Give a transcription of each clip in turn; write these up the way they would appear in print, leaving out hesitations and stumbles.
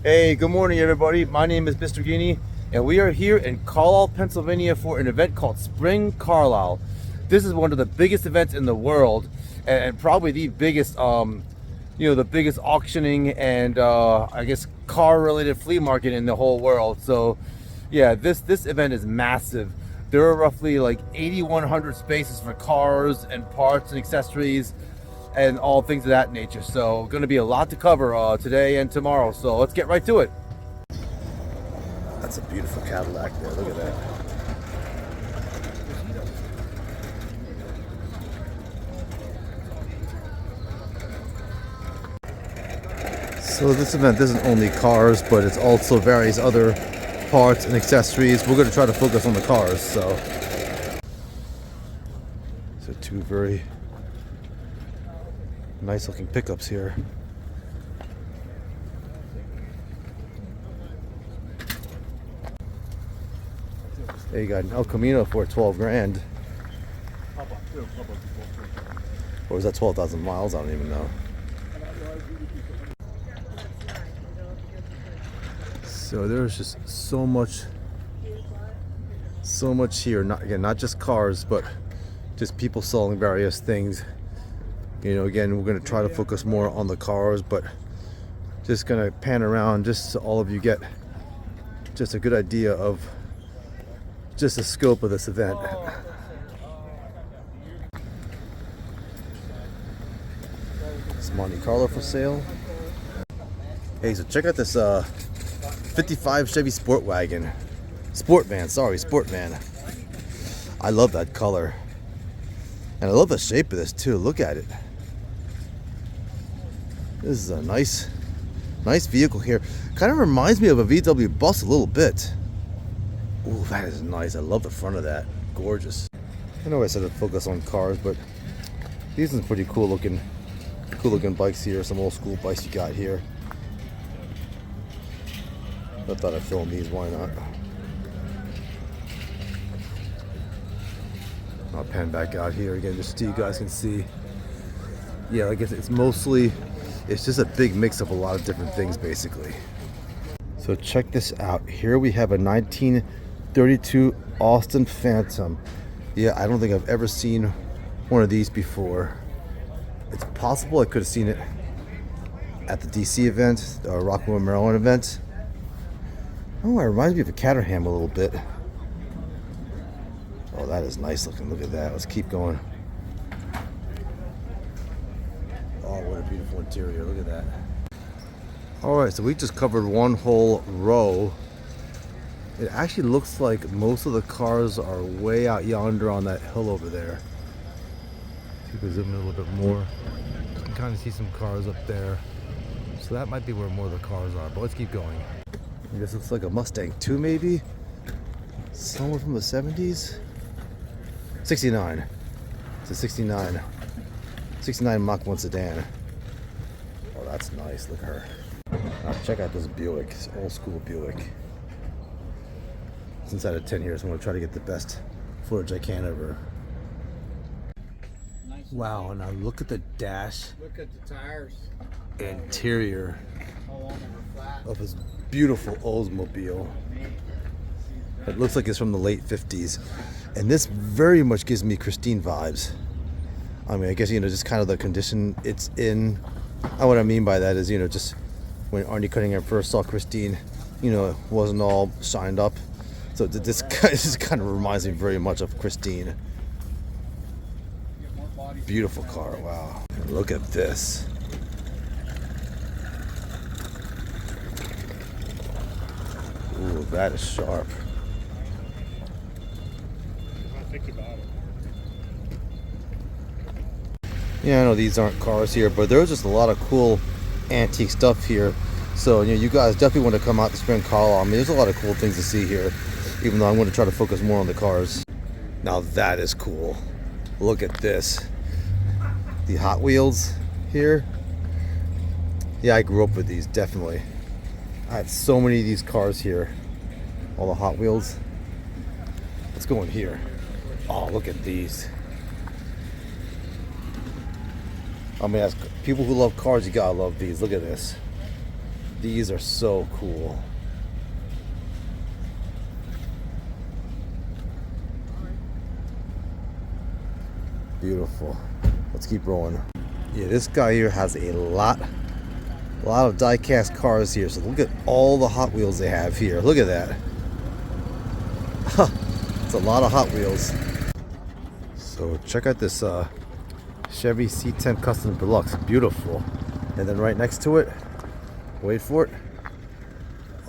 Hey, good morning, everybody. My name is Mr. Guinea, and we are here in Carlisle, Pennsylvania for an event called Spring Carlisle. This is one of the biggest events in the world, and probably the biggest, the biggest auctioning and I guess car-related flea market in the whole world. So, yeah, this event is massive. There are roughly like 8,100 spaces for cars and parts and accessories and all things of that nature. So going to be a lot to cover today and tomorrow. So let's get right to it. That's a beautiful Cadillac there. Look at that. So this event isn't only cars, but it's also various other parts and accessories. We're going to try to focus on the cars. So two very nice looking pickups here. There you got an El Camino for 12 grand. Or was that 12,000 miles? I don't even know. So there's just so much here. Not just cars, but just people selling various things. You know, again, we're going to try to focus more on the cars, but just going to pan around just so all of you get just a good idea of just the scope of this event. It's Monte Carlo for sale. Hey, so check out this 55 Chevy Sport Van. I love that color. And I love the shape of this too. Look at it. This is a nice vehicle here. Kind of reminds me of a VW bus a little bit. Ooh, that is nice. I love the front of that. Gorgeous. I know I said to focus on cars, but these are pretty cool looking bikes here. Some old school bikes you got here. I thought I'd film these. Why not? I'll pan back out here again just so you guys can see. Yeah, I guess it's just a big mix of a lot of different things basically. So check this out. Here we have a 1932 Austin Phantom. Yeah, I don't think I've ever seen one of these before. It's possible I could have seen it at the DC event, the Rockville, Maryland event. Oh, it reminds me of a Caterham a little bit. Oh, that is nice looking. Look at that. Let's keep going. Oh, what a beautiful interior. Look at that. Alright, so we just covered one whole row. It actually looks like most of the cars are way out yonder on that hill over there. If you can zoom in a little bit more, you can kind of see some cars up there. So that might be where more of the cars are, but let's keep going. This looks like a Mustang 2 maybe? Somewhere from the 70s? 69. It's a 69 Mach 1 sedan. Oh, that's nice. Look at her. Now check out this Buick. This old school Buick. It's inside of 10 here, so I'm going to try to get the best footage I can of her. Wow, now look at the dash. Look at the tires. Interior of this beautiful Oldsmobile. It looks like it's from the late 50s. And this very much gives me Christine vibes. I mean, I guess, just kind of the condition it's in. What I mean by that is, just when Arnie Cunningham first saw Christine, it wasn't all shined up. So this kind of reminds me very much of Christine. Beautiful car, wow. Look at this. Ooh, that is sharp. Yeah, I know these aren't cars here, but there's just a lot of cool antique stuff here. So, you guys definitely want to come out to Spring Carlisle. I mean, there's a lot of cool things to see here, even though I'm going to try to focus more on the cars. Now that is cool. Look at this. The Hot Wheels here. Yeah, I grew up with these, definitely. I had so many of these cars here. All the Hot Wheels. Let's go in here. Oh, look at these. I mean, as people who love cars, you gotta love these. Look at this. These are so cool. Beautiful. Let's keep rolling. Yeah, this guy here has a lot of die-cast cars here. So look at all the Hot Wheels they have here. Look at that. It's a lot of Hot Wheels. So check out this Chevy C10 Custom Deluxe. Beautiful. And then right next to it, wait for it.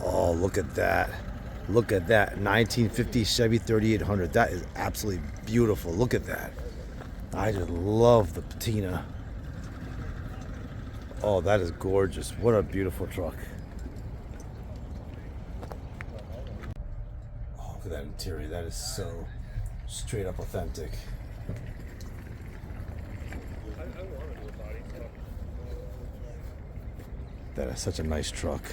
Oh, look at that. Look at that. 1950 Chevy 3800. That is absolutely beautiful. Look at that. I just love the patina. Oh, that is gorgeous. What a beautiful truck. Oh, look at that interior. That is so straight up authentic. That is such a nice truck.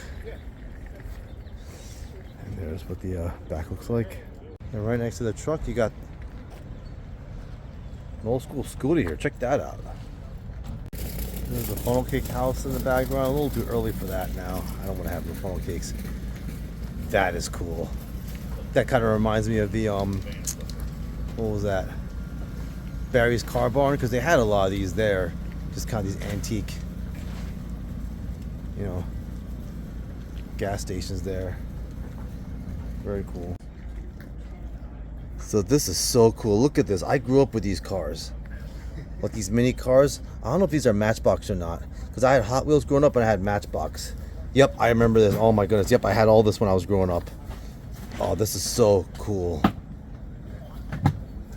And there's what the back looks like. And right next to the truck, you got an old school scooter here. Check that out. There's a funnel cake house in the background. A little too early for that now. I don't want to have no funnel cakes. That is cool. That kind of reminds me of the what was that? Barry's Car Barn, because they had a lot of these there. Just kind of these antique, you know, gas stations there. Very cool. So this is so cool. Look at this. I grew up with these cars. Like these mini cars. I don't know if these are Matchbox or not, because I had Hot Wheels growing up and I had Matchbox. Yep, I remember this. Oh my goodness. Yep, I had all this when I was growing up. Oh, this is so cool.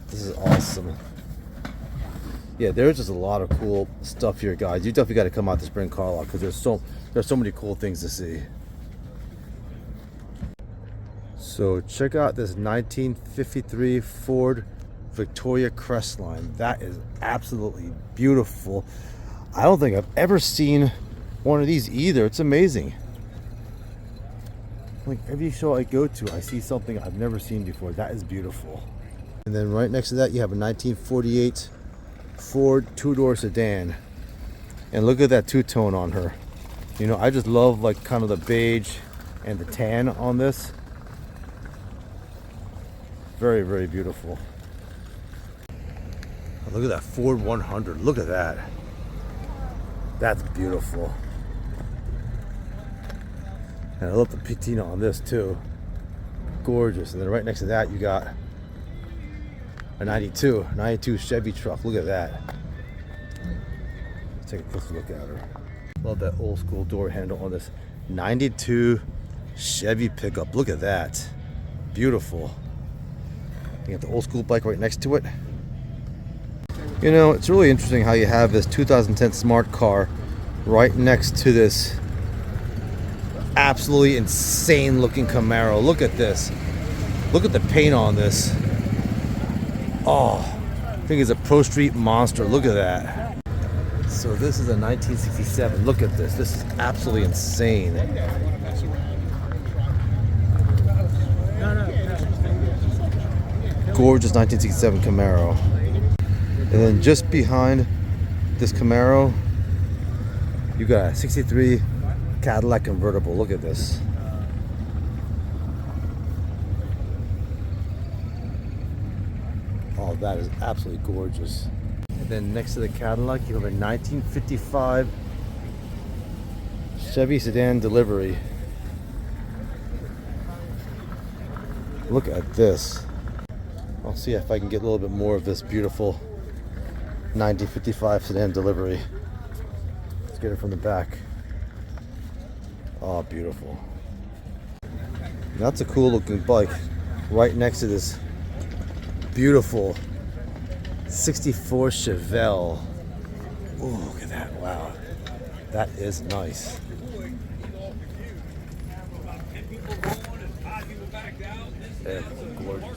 This is awesome. Yeah, there's just a lot of cool stuff here, guys. You definitely got to come out to Spring Carlisle, because there's so many cool things to see. So check out this 1953 Ford Victoria Crestline. That is absolutely beautiful. I don't think I've ever seen one of these either. It's amazing. Like every show I go to, I see something I've never seen before. That is beautiful. And then right next to that, you have a 1948 Ford two-door sedan. And look at that two-tone on her. You know, I just love like kind of the beige and the tan on this. Very, very beautiful. Look at that Ford 100. Look at that. That's beautiful. And I love the patina on this too. Gorgeous. And then right next to that, you got a 92 Chevy truck. Look at that. Let's take a closer look at her. Love that old school door handle on this 92 Chevy pickup. Look at that. Beautiful. You got the old school bike right next to it. You know, it's really interesting how you have this 2010 smart car right next to this absolutely insane looking Camaro. Look at this. Look at the paint on this. Oh, I think it's a Pro Street monster. Look at that. So this is a 1967. Look at this. This is absolutely insane. Gorgeous 1967 Camaro. And then just behind this Camaro, you got a 63 Cadillac convertible. Look at this. Oh, that is absolutely gorgeous. And then next to the Cadillac, you have a 1955 Chevy sedan delivery. Look at this. I'll see if I can get a little bit more of this beautiful 1955 sedan delivery. Let's get it from the back. Oh, beautiful. That's a cool looking bike right next to this beautiful 64 Chevelle. Oh, look at that. Wow. That is nice. That's gorgeous.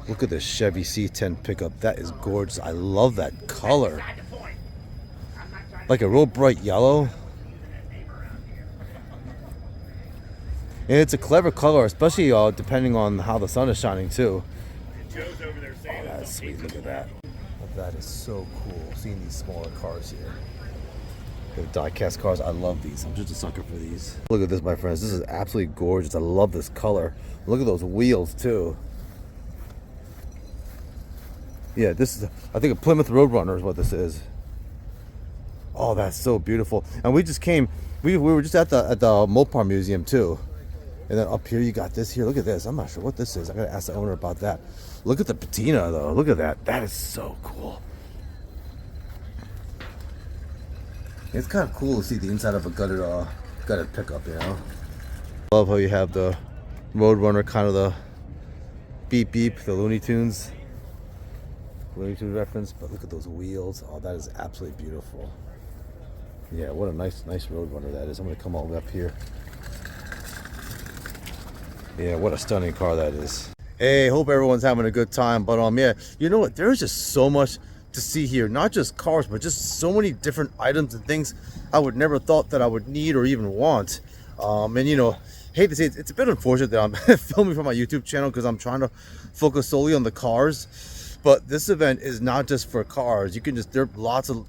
Look at this Chevy C10 pickup. That is gorgeous. I love that color. Like a real bright yellow. And it's a clever color, especially depending on how the sun is shining too. Oh, that's sweet. Look at that. That is so cool, seeing these smaller cars here. The die-cast cars, I love these. I'm just a sucker for these. Look at this, my friends. This is absolutely gorgeous. I love this color. Look at those wheels too. Yeah, this is, I think, a Plymouth Roadrunner is what this is. Oh, that's so beautiful. And we just came, we were just at the Mopar Museum too. And then up here you got this here. Look at this. I'm not sure what this is. I gotta ask the owner about that. Look at the patina though. Look at that. That is so cool. It's kind of cool to see the inside of a gutted pickup, you know. Love how you have the Roadrunner, kind of the beep beep, the Looney Tunes reference. But look at those wheels. Oh, that is absolutely beautiful. Yeah, what a nice Roadrunner that is. I'm gonna come all the way up here. Yeah, what a stunning car that is. Hey, hope everyone's having a good time. But yeah, you know what? There's just so much to see here. Not just cars, but just so many different items and things I would never thought that I would need or even want. And you know, hate to say it's a bit unfortunate that I'm filming for my YouTube channel because I'm trying to focus solely on the cars. But this event is not just for cars. You can just, there are lots of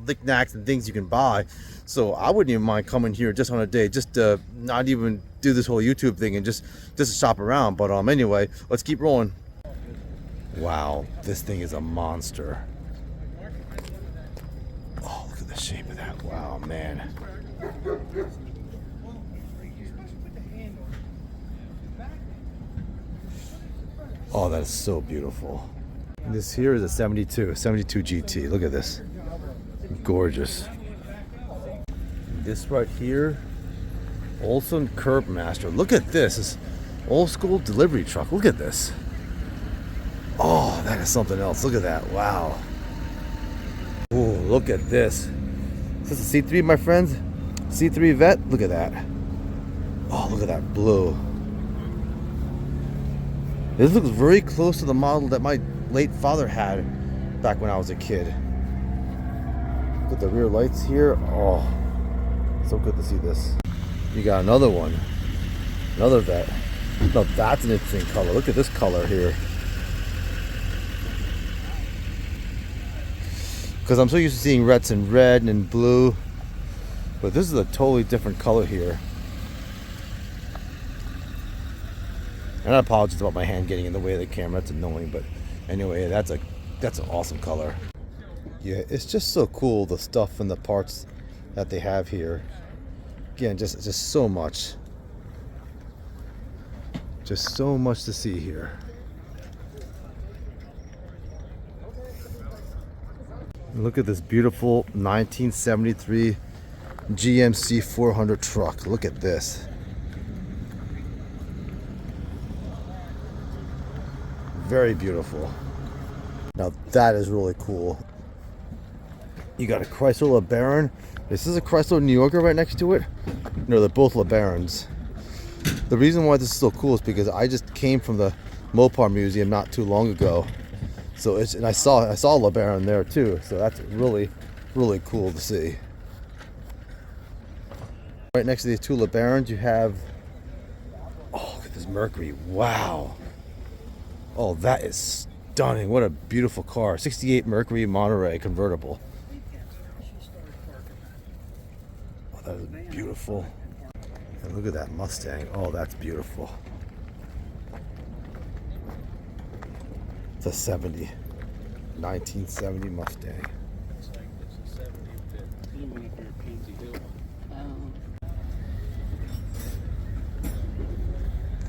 knickknacks and things you can buy. So I wouldn't even mind coming here just on a day, just to not even do this whole YouTube thing and just to shop around. But anyway, let's keep rolling. Wow, this thing is a monster. Oh, look at the shape of that. Wow, man. Oh, that is so beautiful. This here is a 72 GT. Look at this. Gorgeous. This right here, Olson Curb Master. Look at this. This old school delivery truck. Look at this. Oh, that is something else. Look at that. Wow. Oh, look at this. Is this a C3, my friends? C3 Vet? Look at that. Oh, look at that blue. This looks very close to the model that my late father had back when I was a kid. Look at the rear lights here. Oh, so good to see this. You got another one. Another Vet. No, that's an interesting color. Look at this color here. Because I'm so used to seeing reds in red and blue, but this is a totally different color here. And I apologize about my hand getting in the way of the camera. That's annoying, but anyway, that's an awesome color. Yeah, it's just so cool, the stuff and the parts that they have here. Again, just so much. Just so much to see here. Look at this beautiful 1973 GMC 400 truck. Look at this. Very beautiful. Now that is really cool. You got a Chrysler LeBaron. This is a Chrysler New Yorker right next to it. No, they're both LeBarons. The reason why this is so cool is because I just came from the Mopar Museum not too long ago. So and I saw LeBaron there too. So that's really cool to see. Right next to these two LeBarons, you have, oh, look at this Mercury. Wow. Oh, that is stunning. What a beautiful car. 68 Mercury Monterey convertible. Oh, that is beautiful. And look at that Mustang. Oh, that's beautiful. It's a 1970 Mustang.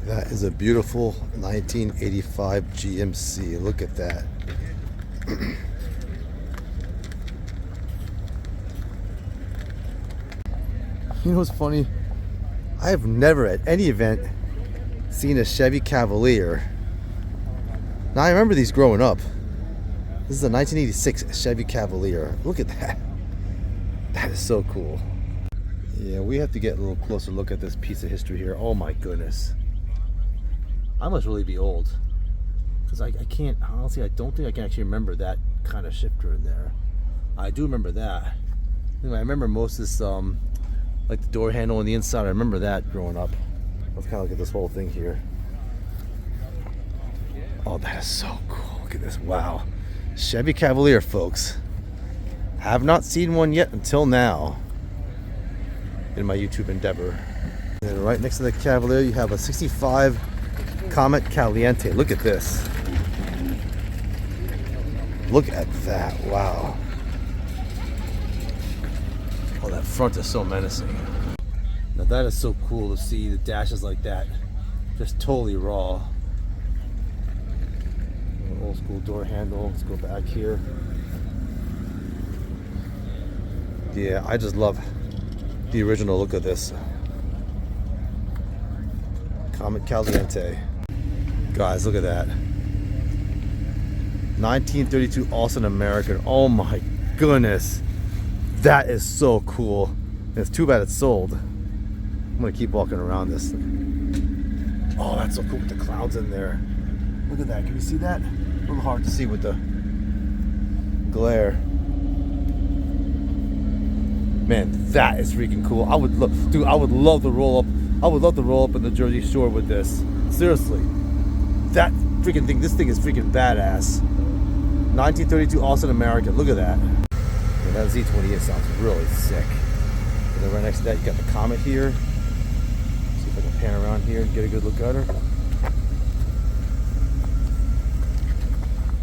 That is a beautiful 1985 GMC. Look at that. You know what's funny? I have never at any event seen a Chevy Cavalier. Now I remember these growing up. This is a 1986 Chevy Cavalier. Look at that. That is so cool. Yeah, we have to get a little closer look at this piece of history here. Oh my goodness. I must really be old. Because I can't, honestly, I don't think I can actually remember that kind of shifter in there. I do remember that. Anyway, I remember most of this, like the door handle on the inside. I remember that growing up. Let's kind of look at this whole thing here. Oh, that is so cool. Look at this. Wow. Chevy Cavalier, folks. Have not seen one yet until now. in my YouTube endeavor. And then right next to the Cavalier, you have a 65 Comet Caliente. Look at this. Look at that. Wow. Oh, that front is so menacing. Now that is so cool to see the dashes like that. Just totally raw. Old school door handle. Let's go back here. Yeah, I just love the original look of this. Comet Caliente. Guys, look at that. 1932 Austin American. Oh my goodness. That is so cool. It's too bad it's sold. I'm gonna keep walking around this. Oh, that's so cool with the clouds in there. Look at that. Can you see that? A little hard to see with the glare. Man, that is freaking cool. I would love, dude, I would love to roll up. I would love to roll up in the Jersey Shore with this. Seriously. That freaking thing, this thing is freaking badass. 1932 Austin American. Look at that. Man, that Z28 sounds really sick. And then right next to that, you got the Comet here. See if I can pan around here and get a good look at her.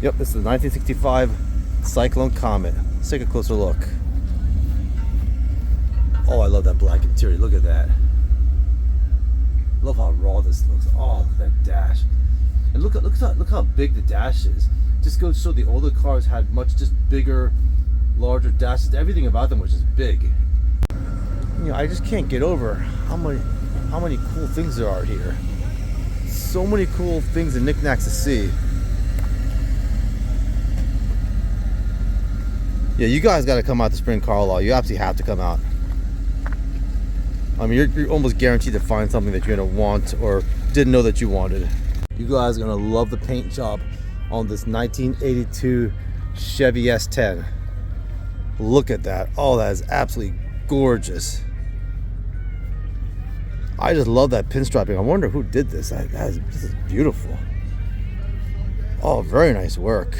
Yep, this is the 1965 Cyclone Comet. Let's take a closer look. Oh, I love that black interior. Look at that. Love how raw this looks. Oh, that dash. And look how big the dash is. Just goes to show the older cars had much just bigger, larger dashes. Everything about them was just big. You know, I just can't get over how many cool things there are here. So many cool things and knickknacks to see. Yeah, you guys got to come out to Spring Carlisle. You absolutely have to come out. I mean, you're almost guaranteed to find something that you're gonna want or didn't know that you wanted. You guys are gonna love the paint job on this 1982 Chevy S10. Look at that. Oh, that is absolutely gorgeous. I just love that pinstriping. I wonder who did this. This is beautiful. Oh, very nice work.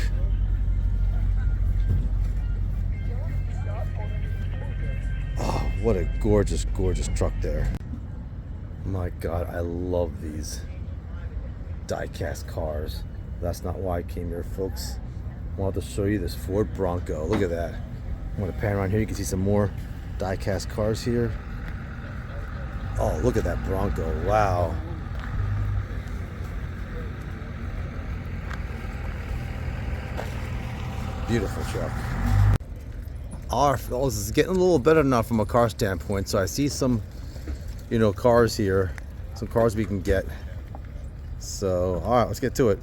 Oh, what a gorgeous, gorgeous truck there. My God, I love these die-cast cars. That's not why I came here, folks. I wanted to show you this Ford Bronco. Look at that. I'm going to pan around here. You can see some more die-cast cars here. Oh, look at that Bronco. Wow. Beautiful truck. This is getting a little better now from a car standpoint. So I see some, cars here. Some cars we can get. So, all right, let's get to it.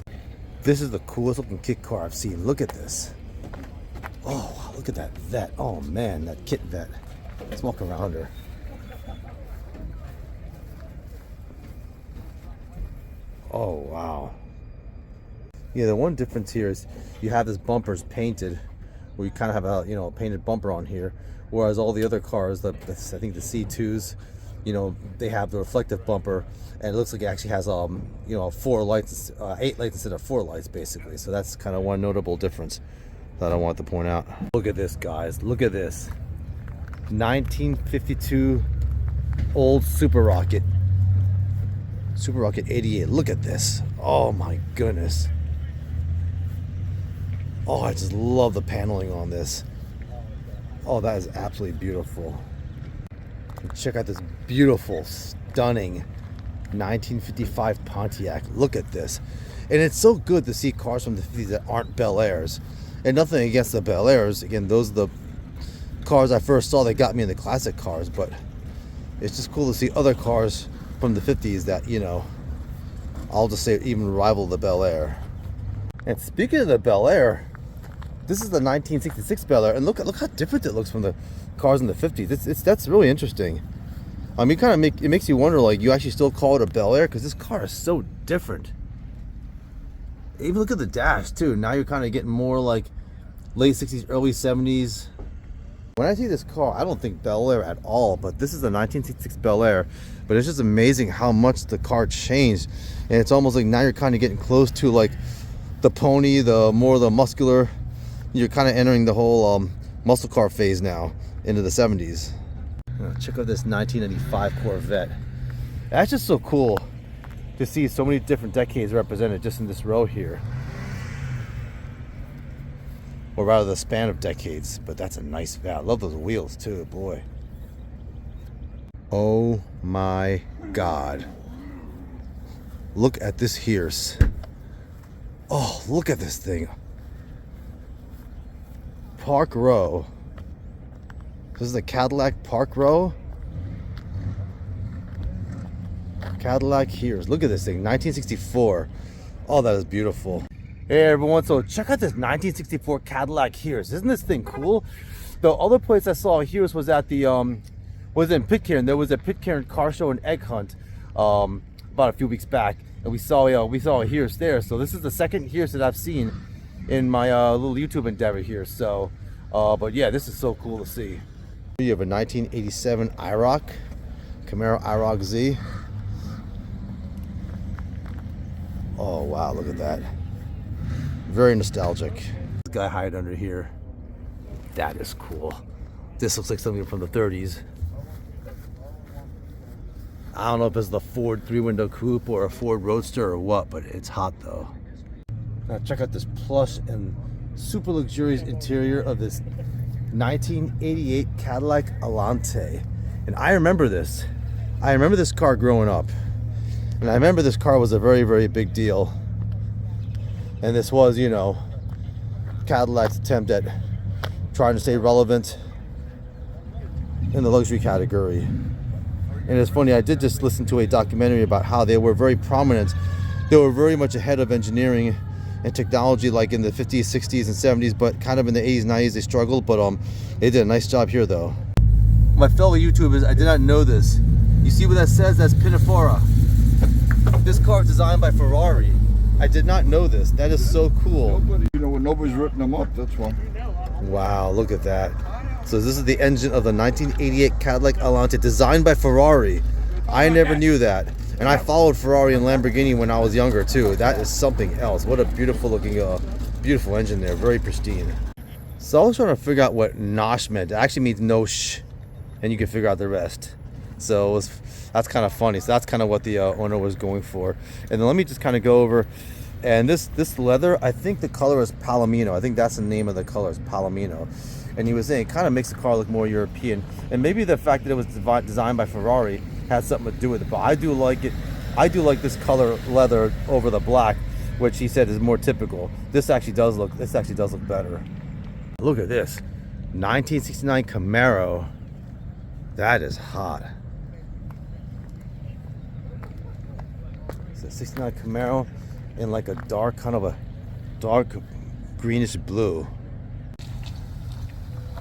This is the coolest looking kit car I've seen. Look at this. Oh, look at that vet. Oh man, that kit vet. Let's walk around her. Oh wow. Yeah, the one difference here is you have this bumpers painted, where you kind of have a painted bumper on here, whereas all the other cars, I think the C2s, they have the reflective bumper, and it looks like it actually has 4 lights, 8 lights instead of 4 lights basically. So that's kind of one notable difference that I want to point out. Look at this, guys. Look at this. 1952 old Super Rocket 88. Look at this. Oh my goodness. Oh, I just love the paneling on this. Oh, that is absolutely beautiful. Check out this beautiful, stunning 1955 Pontiac. Look at this. And it's so good to see cars from the 50s that aren't Bel Airs. And nothing against the Bel Airs. Again, those are the cars I first saw that got me in the classic cars. But it's just cool to see other cars from the 50s that, I'll just say even rival the Bel Air. And speaking of the Bel Air, this is the 1966 Bel Air, and look how different it looks from the cars in the 50s. That's really interesting. I mean, it makes you wonder, like, you actually still call it a Bel Air, because this car is so different. Even look at the dash too. Now you're kind of getting more like late 60s, early 70s. When I see this car, I don't think Bel Air at all, but this is the 1966 Bel Air. But it's just amazing how much the car changed, and it's almost like now you're kind of getting close to like the pony, the muscular. You're kind of entering the whole muscle car phase now into the 70s. Check out this 1995 Corvette. That's just so cool to see so many different decades represented just in this row here. Or rather the span of decades, but that's a nice vat. I love those wheels too, boy. Oh my God. Look at this hearse. Oh, look at this thing. Park Row. This is the Cadillac Park Row. Cadillac hearse. Look at this thing, 1964. Oh, that is beautiful. Hey everyone, so check out this 1964 Cadillac hearse. Isn't this thing cool? The other place I saw a hearse was at the was in Pitcairn. There was a Pitcairn car show and egg hunt about a few weeks back, and we saw a hearse there. So this is the second hearse that I've seen in my little YouTube endeavor here. So, but yeah, this is so cool to see. You have a 1987 IROC, Camaro IROC Z. Oh wow, look at that. Very nostalgic. This guy hide under here. That is cool. This looks like something from the 30s. I don't know if it's the Ford 3-window coupe or a Ford Roadster or what, but it's hot though. Now check out this plush and super luxurious interior of this 1988 Cadillac Alante. And I remember this. I remember this car growing up. And I remember this car was a very, very big deal. And this was, you know, Cadillac's attempt at trying to stay relevant in the luxury category. And it's funny, I did just listen to a documentary about how they were very prominent. They were very much ahead of engineering and technology, like in the 50s, 60s, and 70s, but kind of in the 80s, 90s, they struggled, but they did a nice job here, though. My fellow YouTubers, I did not know this. You see what that says? That's Pinafora. This car is designed by Ferrari. I did not know this. That is so cool. Nobody's ripping them up, that's why. Wow, look at that. So this is the engine of the 1988 Cadillac Alante, designed by Ferrari. I never knew that. And I followed Ferrari and Lamborghini when I was younger too. That is something else. What a beautiful looking, beautiful engine there. Very pristine. So I was trying to figure out what nosh meant. It actually means no sh, and you can figure out the rest. So that's kind of funny. So that's kind of what the owner was going for. And then let me just kind of go over. And this leather, I think the color is Palomino. I think that's the name of the color, is Palomino. And he was saying it kind of makes the car look more European. And maybe the fact that it was designed by Ferrari has something to do with it. But I do like it. I do like this color leather over the black, which he said is more typical. This actually does look better. Look at this, 1969 Camaro. That is hot. It's a 69 Camaro in like a dark, kind of a dark greenish blue.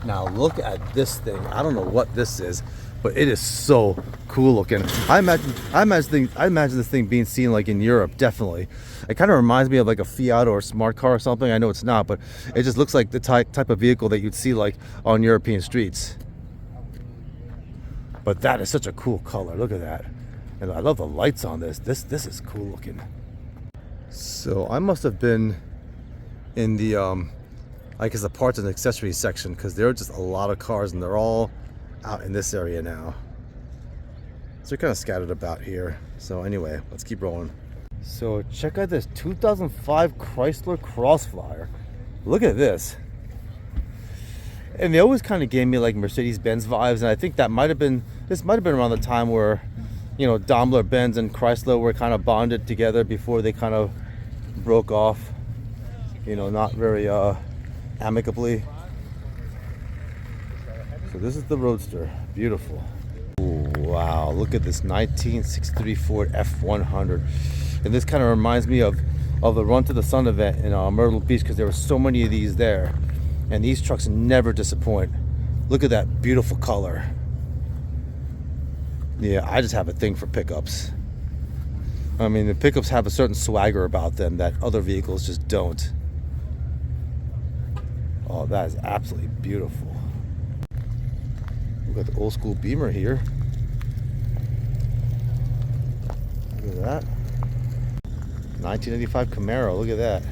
Now look at this thing. I don't know what this is, but it is so cool looking. I imagine this thing being seen like in Europe, definitely. It kind of reminds me of like a Fiat or a smart car or something. I know it's not, but it just looks like the type of vehicle that you'd see like on European streets. But that is such a cool color. Look at that. And I love the lights on this. This is cool looking. So I must have been in the I guess the parts and accessories section, because there are just a lot of cars and they're all out in this area now. So they're kind of scattered about here. So anyway, let's keep rolling. So check out this 2005 Chrysler Crossflyer. Look at this. And they always kind of gave me like Mercedes-Benz vibes, and I think this might have been around the time where, you know, Daimler-Benz and Chrysler were kind of bonded together before they kind of broke off, you know, not very amicably. So this is the Roadster. Beautiful. Ooh, wow, look at this 1963 Ford F100. And this kind of reminds me of the Run to the Sun event in Myrtle Beach, because there were so many of these there. And these trucks never disappoint. Look at that beautiful color. Yeah, I just have a thing for pickups. I mean, the pickups have a certain swagger about them that other vehicles just don't. Oh, that is absolutely beautiful. We've got the old school Beamer here. Look at that. 1985 Camaro, look at that.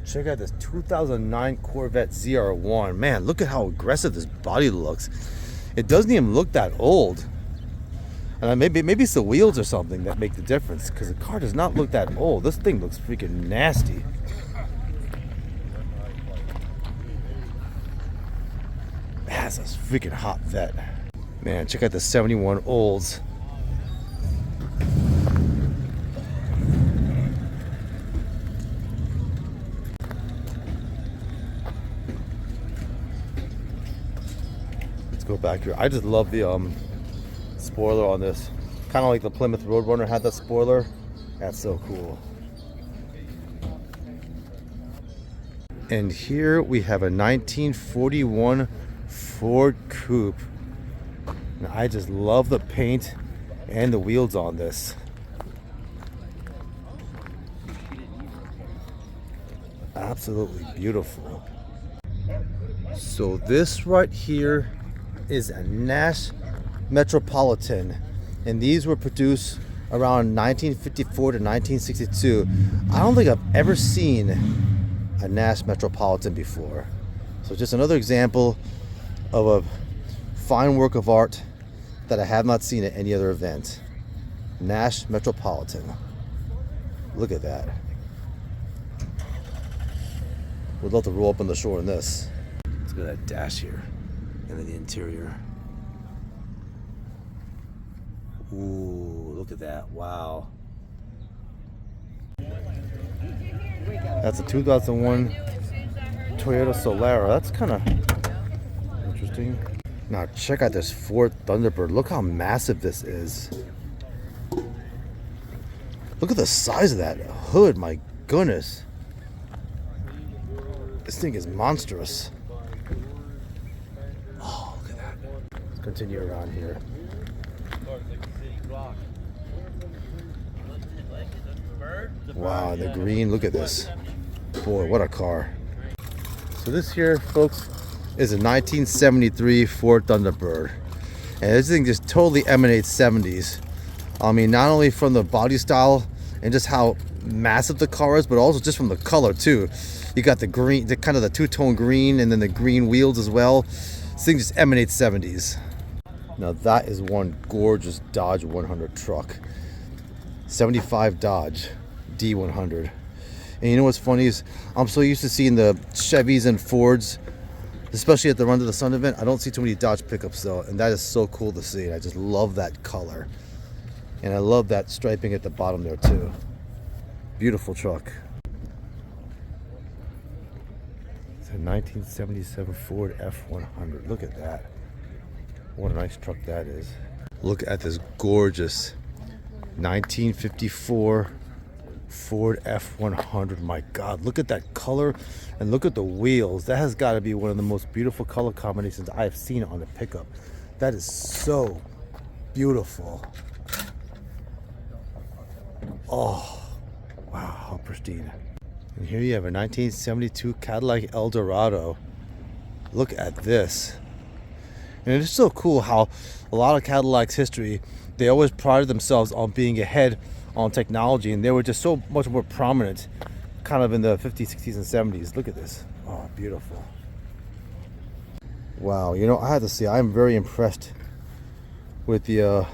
Check out this 2009 Corvette ZR1. Man, look at how aggressive this body looks. It doesn't even look that old. And maybe it's the wheels or something that make the difference, because the car does not look that old. This thing looks freaking nasty. That's a freaking hot vet. Man, check out the 71 Olds. Let's go back here. I just love the spoiler on this. Kind of like the Plymouth Roadrunner had that spoiler. That's so cool. And here we have a 1941 Ford Coupe. And I just love the paint and the wheels on this. Absolutely beautiful. So this right here is a Nash Metropolitan, and these were produced around 1954 to 1962. I don't think I've ever seen a Nash Metropolitan before. So just another example of a fine work of art that I have not seen at any other event. Nash Metropolitan. Look at that. Would love to roll up on the shore in this. Let's look at that dash here and then the interior. Ooh, look at that. Wow. That's a 2001 Toyota Solara. That's kind of interesting. Now check out this Ford Thunderbird. Look how massive this is. Look at the size of that hood. My goodness. This thing is monstrous. Oh, look at that. Let's continue around here. Wow, the green, look at this. Boy, what a car. So this here, folks, is a 1973 Ford Thunderbird. And this thing just totally emanates 70s. I mean, not only from the body style and just how massive the car is, but also just from the color too. You got the green, the kind of the two-tone green, and then the green wheels as well. This thing just emanates 70s. Now that is one gorgeous Dodge 100 truck. 75 Dodge D100. And you know what's funny is I'm so used to seeing the Chevys and Fords, especially at the Run to the Sun event. I don't see too many Dodge pickups though, and that is so cool to see. I just love that color. And I love that striping at the bottom there too. Beautiful truck. It's a 1977 Ford F100. Look at that. What a nice truck that is. Look at this gorgeous 1954 Ford F100. My God, look at that color and look at the wheels. That has got to be one of the most beautiful color combinations I have seen on a pickup. That is so beautiful. Oh, wow, how pristine. And here you have a 1972 Cadillac Eldorado. Look at this. And it's so cool how a lot of Cadillac's history, they always prided themselves on being ahead on technology, and they were just so much more prominent kind of in the 50s, 60s, and 70s. Look at this. Oh, beautiful. Wow, you know, I have to say, I'm very impressed with the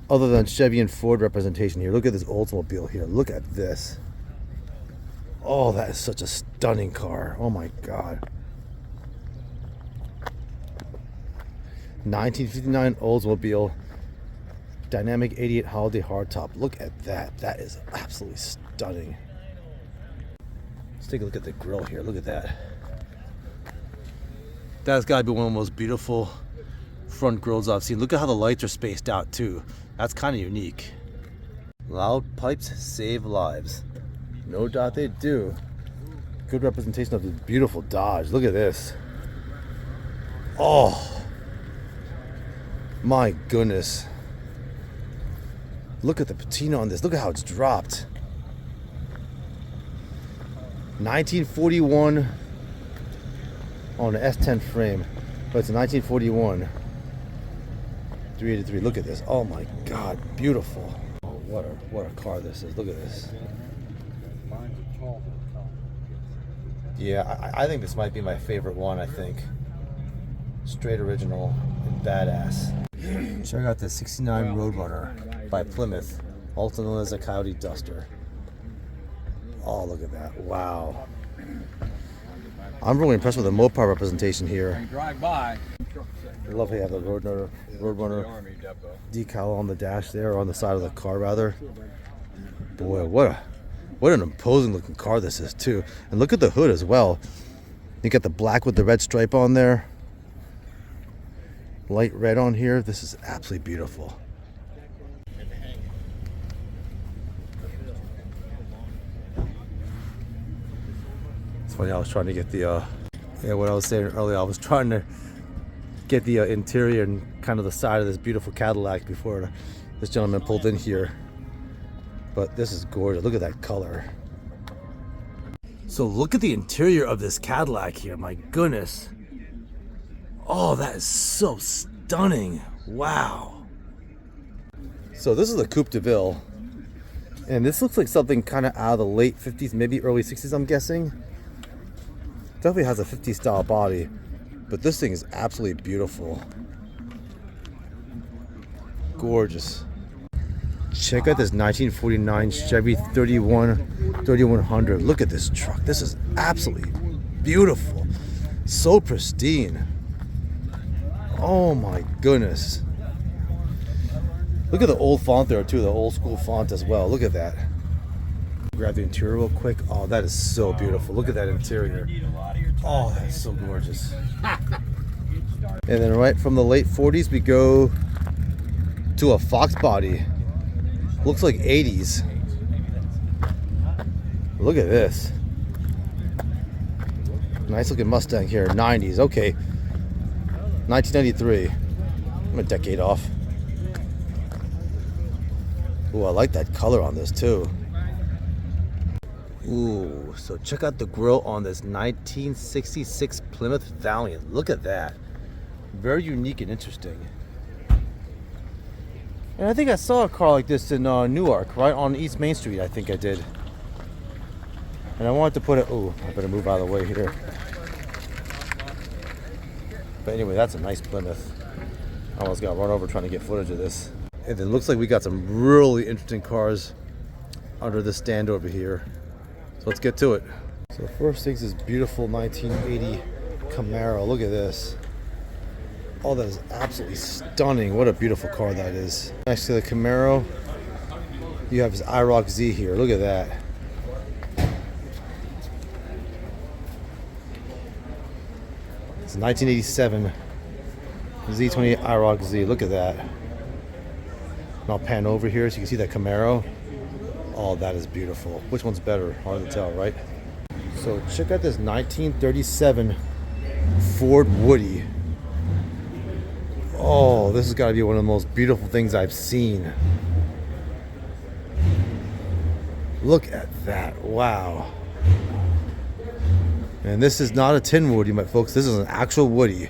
other than Chevy and Ford representation here. Look at this Oldsmobile here. Look at this. Oh, that is such a stunning car. Oh my God. 1959 Oldsmobile Dynamic 88 Holiday Hardtop. Look at that. That is absolutely stunning. Let's take a look at the grill here. Look at that. That's got to be one of the most beautiful front grills I've seen. Look at how the lights are spaced out too. That's kind of unique. Loud pipes save lives. No doubt they do. Good representation of this beautiful Dodge. Look at this. Oh. My goodness. Look at the patina on this. Look at how it's dropped. 1941 on an S10 frame, but it's a 1941 383. Look at this. Oh my God, beautiful. Oh, what a car this is. Look at this. Yeah, I think this might be my favorite one, I think. Straight original and badass. Check out the 69 Roadrunner by Plymouth, also known as a Coyote Duster. Oh, look at that. Wow. I'm really impressed with the Mopar representation here. Drive by. I love how you have the Roadrunner decal on the dash there, or on the side of the car rather. Boy, what an imposing looking car this is too. And look at the hood as well. You got the black with the red stripe on there. Light red on here. This is absolutely beautiful. It's funny, I was trying to get the what I was saying earlier, I was trying to get the interior and kind of the side of this beautiful Cadillac before this gentleman pulled in here. But this is gorgeous. Look at that color. So look at the interior of this Cadillac here. My goodness. Oh, that is so stunning. Wow. So this is the Coupe de Ville. And this looks like something kind of out of the late 50s, maybe early 60s, I'm guessing. Definitely has a 50s style body. But this thing is absolutely beautiful. Gorgeous. Check out this 1949 Chevy 3100. Look at this truck. This is absolutely beautiful. So pristine. Oh my goodness. Look at the old font there too, the old school font as well. Look at that. Grab the interior real quick. Oh, that is so beautiful. Look at that interior. Oh, that's so gorgeous. And then right from the late 40s, we go to a Fox body. Looks like 80s. Look at this. Nice looking Mustang here. 90s. Okay. 1993. I'm a decade off. Ooh, I like that color on this too. Ooh, so check out the grille on this 1966 Plymouth Valiant. Look at that. Very unique and interesting. And I think I saw a car like this in Newark, right on East Main Street, I think I did. And I wanted to put it, oh, I better move out of the way here. But anyway, that's a nice Plymouth. I almost got run over trying to get footage of this. And it looks like we got some really interesting cars under this stand over here. So let's get to it. So the first thing is this beautiful 1980 Camaro. Look at this. Oh, that is absolutely stunning. What a beautiful car that is. Next to the Camaro, you have this IROC Z here. Look at that. It's a 1987 Z28 IROC Z. Look at that. And I'll pan over here so you can see that Camaro. Oh, that is beautiful. Which one's better? Hard to tell, right? So check out this 1937 Ford Woody. Oh, this has got to be one of the most beautiful things I've seen. Look at that. Wow. And this is not a tin Woody, my folks. This is an actual Woody.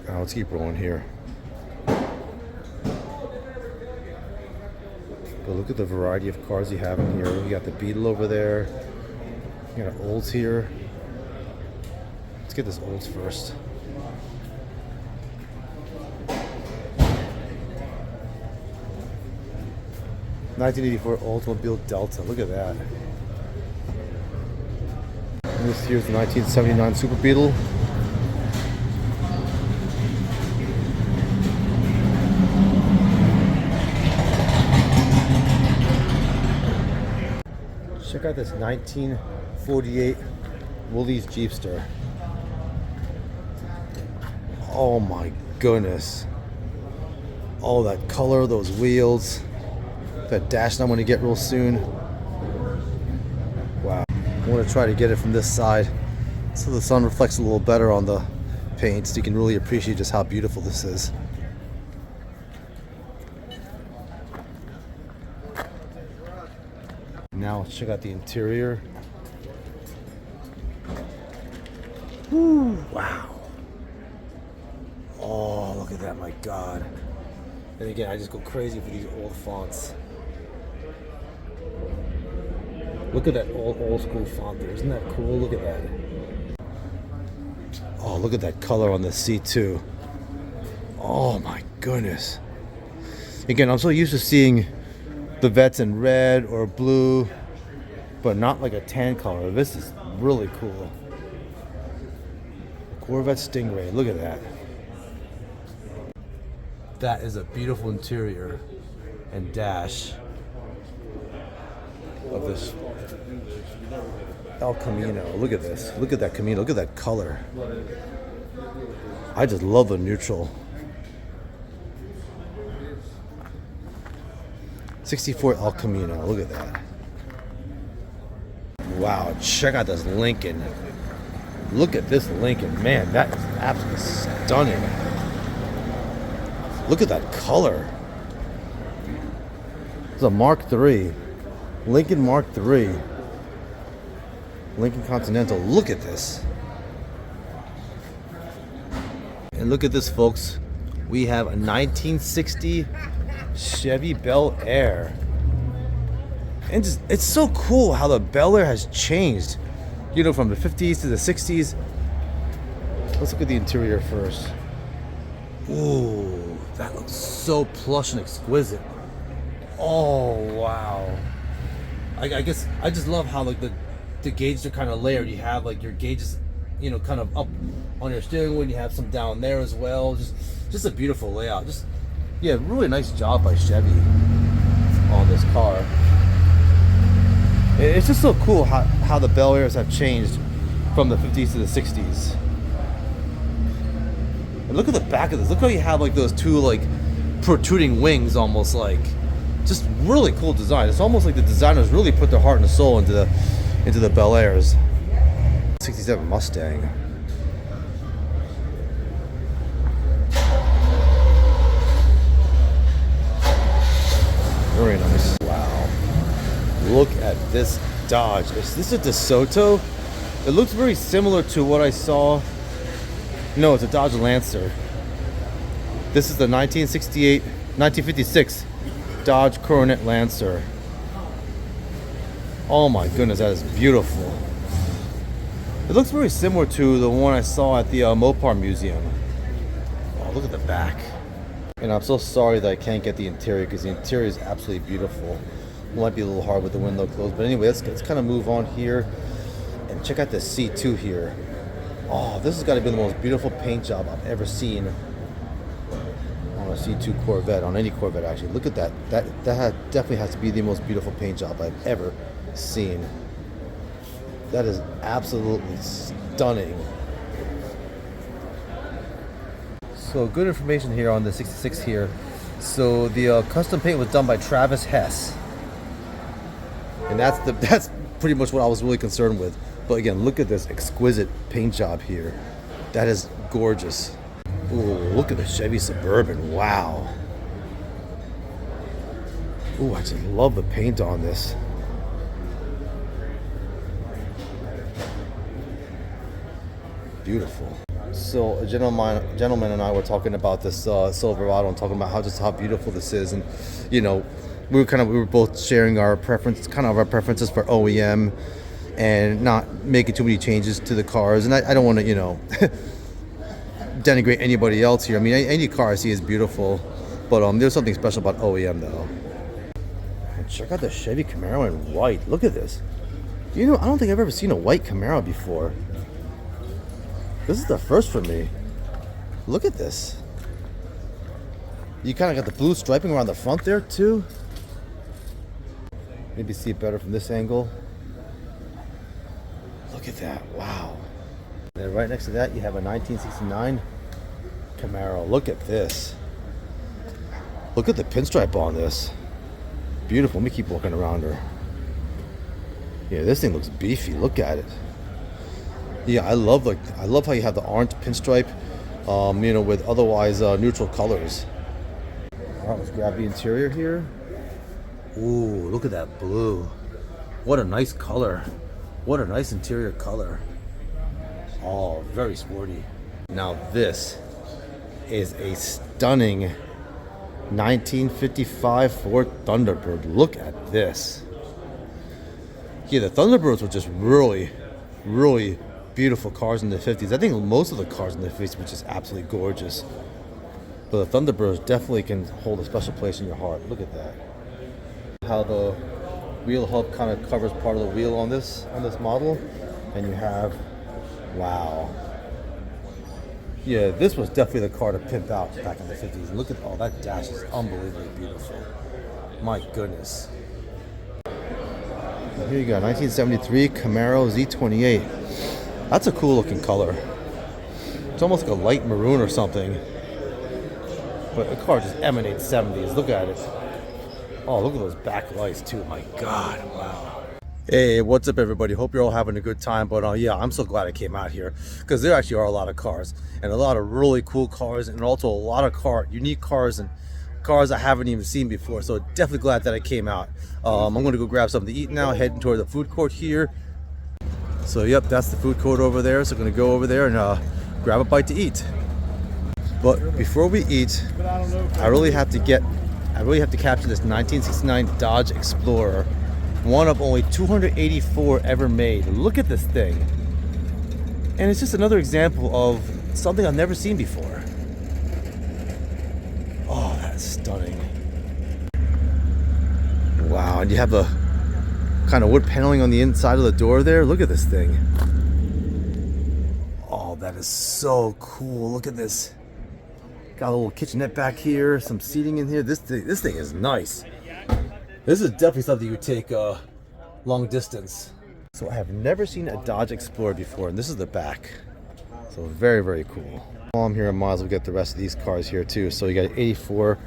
Now let's keep rolling here. But look at the variety of cars you have in here. You got the Beetle over there. You got Olds here. Let's get this Olds first. '1984 Oldsmobile Delta. Look at that. And this here's the 1979 Super Beetle. Check out this 1948 Woolies Jeepster. Oh my goodness. Oh, that color, those wheels. That dash I'm going to get real soon. Wow. I want to try to get it from this side so the sun reflects a little better on the paint so you can really appreciate just how beautiful this is. Now let's check out the interior. Woo, wow. And again, I just go crazy for these old fonts. Look at that old school font there. Isn't that cool? Look at that. Oh, look at that color on the C2. Oh my goodness. Again, I'm so used to seeing the Vets in red or blue, but not like a tan color. This is really cool. Corvette Stingray, look at that. That is a beautiful interior and dash of this El Camino. Look at this. Look at that Camino. Look at that color. I just love the neutral. 64 El Camino. Look at that. Wow, check out this Lincoln. Look at this Lincoln. Man, that is absolutely stunning. Look at that color. It's a Mark III. Lincoln Mark III. Lincoln Continental. Look at this. And look at this, folks. We have a 1960 Chevy Bel Air. And just, it's so cool how the Bel Air has changed. You know, from the 50s to the 60s. Let's look at the interior first. Ooh, that looks so plush and exquisite. Oh, wow. I guess I just love how like the gauges are kind of layered. You have like your gauges, you know, kind of up on your steering wheel. You have some down there as well. Just a beautiful layout. Just, yeah, really nice job by Chevy on this car. It's just so cool how the Bel Airs have changed from the 50s to the 60s. And look at the back of this. Look how you have like those two like protruding wings, almost like. Just really cool design. It's almost like the designers really put their heart and soul into the Bel Airs. 67 Mustang. Very nice. Wow. Look at this Dodge. Is this a DeSoto? It looks very similar to what I saw. No, it's a Dodge Lancer. This is the 1956 Dodge Coronet Lancer. Oh my goodness, that is beautiful. It looks very similar to the one I saw at the Mopar Museum. Oh, look at the back. And I'm so sorry that I can't get the interior because the interior is absolutely beautiful. It might be a little hard with the window closed, but anyway, let's kind of move on here and check out the C2 here. Oh, this has got to be the most beautiful paint job I've ever seen on a C2 Corvette, on any Corvette actually. Look at that. That definitely has to be the most beautiful paint job I've ever seen. That is absolutely stunning. So good information here on the 66 here. So the custom paint was done by Travis Hess. And that's pretty much what I was really concerned with. But again, look at this exquisite paint job here. That is gorgeous. Ooh, look at the Chevy Suburban. Wow. Ooh, I just love the paint on this. Beautiful. So a gentleman and I were talking about this Silverado and talking about how beautiful this is, and you know, we were both sharing our preferences for OEM and not making too many changes to the cars. And I don't want to, you know, denigrate anybody else here. I mean, any car I see is beautiful, but there's something special about OEM though. And check out the Chevy Camaro in white. Look at this. You know, I don't think I've ever seen a white Camaro before. This is the first for me. Look at this. You kind of got the blue striping around the front there too. Maybe see it better from this angle. Look at that, wow. And then right next to that you have a 1969 Camaro. Look at this. Look at the pinstripe on this. Beautiful. Let me keep walking around her. Yeah, this thing looks beefy. Look at it. Yeah, I love how you have the orange pinstripe, you know, with otherwise neutral colors. All right, let's grab the interior here. Ooh, look at that blue. What a nice color. What a nice interior color. Oh, very sporty. Now this is a stunning 1955 Ford Thunderbird. Look at this. Yeah, the Thunderbirds were just really, really beautiful cars in the 50s. I think most of the cars in the 50s were just absolutely gorgeous. But the Thunderbirds definitely can hold a special place in your heart. Look at that. How the wheel hub kind of covers part of the wheel on this model. And you have, wow. Yeah, this was definitely the car to pimp out back in the 50s. Look at all that dash is unbelievably beautiful. My goodness. And here you go, 1973 Camaro Z28. That's a cool looking color. It's almost like a light maroon or something. But the car just emanates 70s. Look at it. Oh, look at those back lights too. My God, wow. Hey, what's up everybody? Hope you're all having a good time. But yeah, I'm so glad I came out here because there actually are a lot of cars and a lot of really cool cars and also a lot of unique cars and cars I haven't even seen before. So definitely glad that I came out. I'm going to go grab something to eat now, heading toward the food court here. So yep, that's the food court over there. So I'm going to go over there and grab a bite to eat. But before we eat, I really have to capture this 1969 Dodge Explorer, one of only 284 ever made. Look at this thing. And it's just another example of something I've never seen before. Oh, that's stunning. Wow, and you have the kind of wood paneling on the inside of the door there. Look at this thing. Oh, that is so cool. Look at this. Got a little kitchenette back here, some seating in here. This thing is nice. This is definitely something you take long distance. So I have never seen a Dodge Explorer before, and this is the back. So very, very cool. While I'm here, I might as well get the rest of these cars here too. So you got 84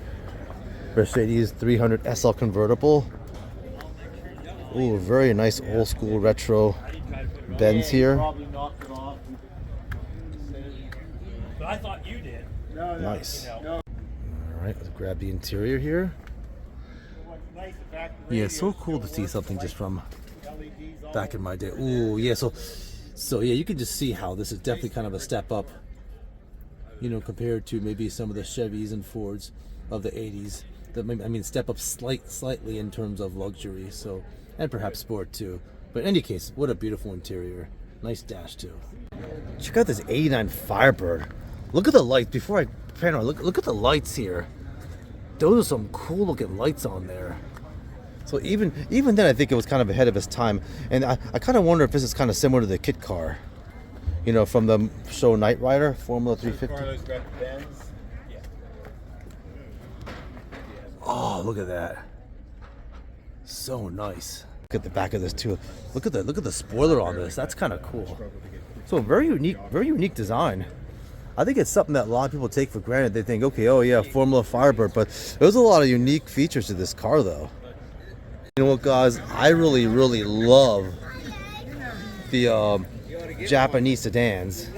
Mercedes 300 SL convertible. Ooh, very nice old school retro Benz here. But I thought you did. Nice. All right, let's grab the interior here. Yeah, it's so cool to see something just from back in my day. Ooh, yeah. So yeah, you can just see how this is definitely kind of a step up, you know, compared to maybe some of the Chevys and Fords of the 80s. That I mean, step up slightly in terms of luxury. So, and perhaps sport too. But in any case, what a beautiful interior. Nice dash too. Check out this 89 Firebird. Look at the lights. Before I pan around, look at the lights here. Those are some cool looking lights on there. So even then, I think it was kind of ahead of its time. And I kind of wonder if this is kind of similar to the kit car, you know, from the show Knight Rider, Formula 350. Oh, look at that. So nice. Look at the back of this too. Look at the spoiler on this. That's kind of cool. So very unique design. I think it's something that a lot of people take for granted. They think, okay, oh yeah, Formula Firebird, but there's a lot of unique features to this car though. You know what, guys? I really love the Japanese sedans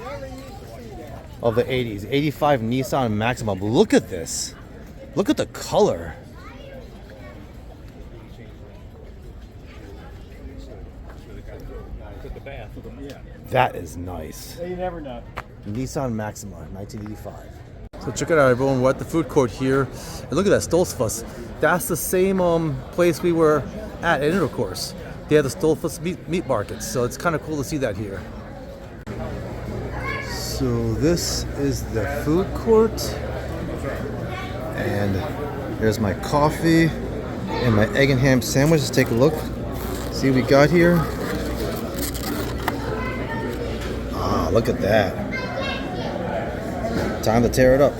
of the 80s. 85 Nissan Maxima. Look at this. Look at the color. That is nice. You never know. Nissan Maxima, 1985. So check it out, everyone. We're at the food court here. And look at that Stolzfuss. That's the same place we were at Intercourse. They have the Stolzfuss meat markets. So it's kind of cool to see that here. So this is the food court. And there's my coffee and my egg and ham sandwich. Let's take a look. See what we got here. Ah, look at that. Time to tear it up.